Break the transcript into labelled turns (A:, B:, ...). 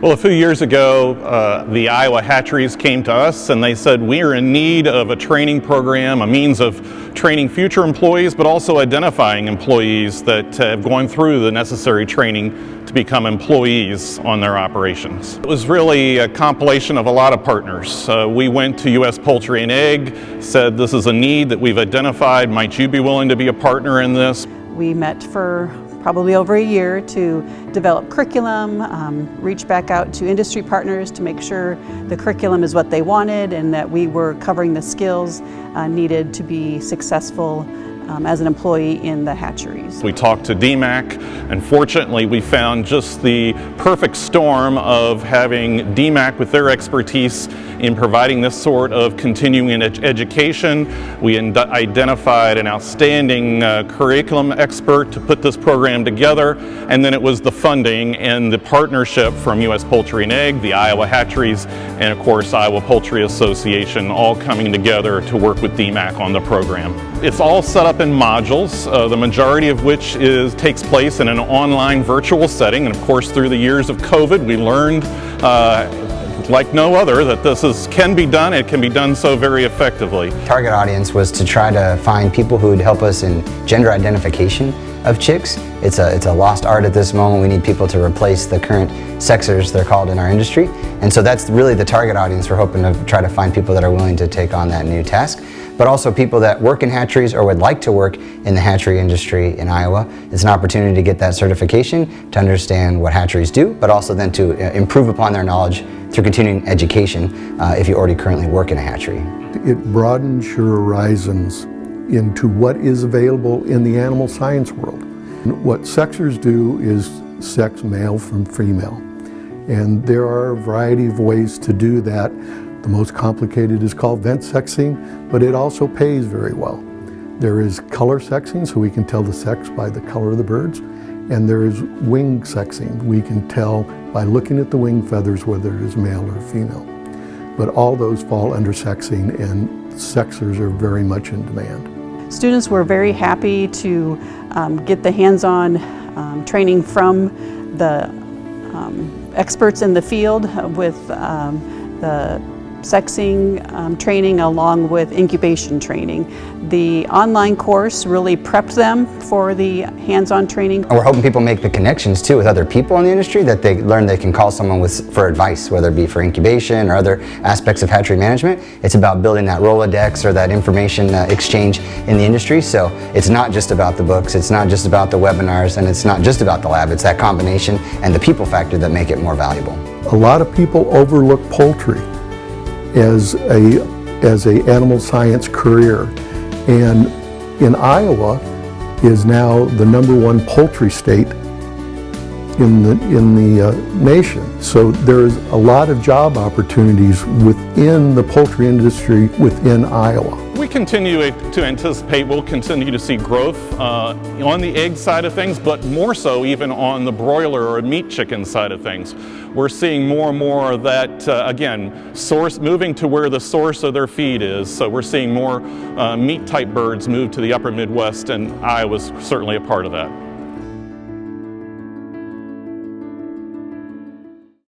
A: Well, a few years ago, the Iowa hatcheries came to us and they said, we are in need of a training program, a means of training future employees, but also identifying employees that have gone through the necessary training to become employees on their operations. It was really a compilation of a lot of partners. We went to U.S. Poultry and Egg, said this is a need that we've identified. Might you be willing to be a partner in this?
B: We met for probably over a year to develop curriculum, reach back out to industry partners to make sure the curriculum is what they wanted and that we were covering the skills needed to be successful as an employee in the hatcheries.
A: We talked to DMAC, and fortunately we found just the perfect storm of having DMAC with their expertise in providing this sort of continuing education. We identified an outstanding curriculum expert to put this program together, and then it was the funding and the partnership from U.S. Poultry and Egg, the Iowa Hatcheries, and of course Iowa Poultry Association all coming together to work with DMAC on the program. It's all set up in modules, the majority of which takes place in an online virtual setting, and of course through the years of COVID we learned like no other that this can be done. It can be done so very effectively.
C: Target audience was to try to find people who would help us in gender identification of chicks. It's a lost art at this moment. We need people to replace the current sexers, they're called in our industry, and so that's really the target audience. We're hoping to try to find people that are willing to take on that new task, but also people that work in hatcheries or would like to work in the hatchery industry in Iowa. It's an opportunity to get that certification, to understand what hatcheries do, but also then to improve upon their knowledge through continuing education if you already currently work in a hatchery.
D: It broadens your horizons into what is available in the animal science world. What sexers do is sex male from female, and there are a variety of ways to do that. The most complicated is called vent sexing, but it also pays very well. There is color sexing, so we can tell the sex by the color of the birds, and there is wing sexing. We can tell by looking at the wing feathers whether it is male or female. But all those fall under sexing, and sexers are very much in demand.
B: Students were very happy to get the hands-on training from the experts in the field with the sexing training along with incubation training. The online course really prepped them for the hands-on training.
C: And we're hoping people make the connections too with other people in the industry, that they learn they can call someone for advice, whether it be for incubation or other aspects of hatchery management. It's about building that Rolodex or that information exchange in the industry. So it's not just about the books, it's not just about the webinars, and it's not just about the lab. It's that combination and the people factor that make it more valuable.
D: A lot of people overlook poultry as a animal science career, and in Iowa is now the #1 poultry state in the nation. So there's a lot of job opportunities within the poultry industry within Iowa.
A: We continue to anticipate we'll continue to see growth on the egg side of things, but more so even on the broiler or meat chicken side of things. We're seeing more and more of that, again, moving to where the source of their feed is. So we're seeing more meat type birds move to the upper Midwest, and Iowa's certainly a part of that.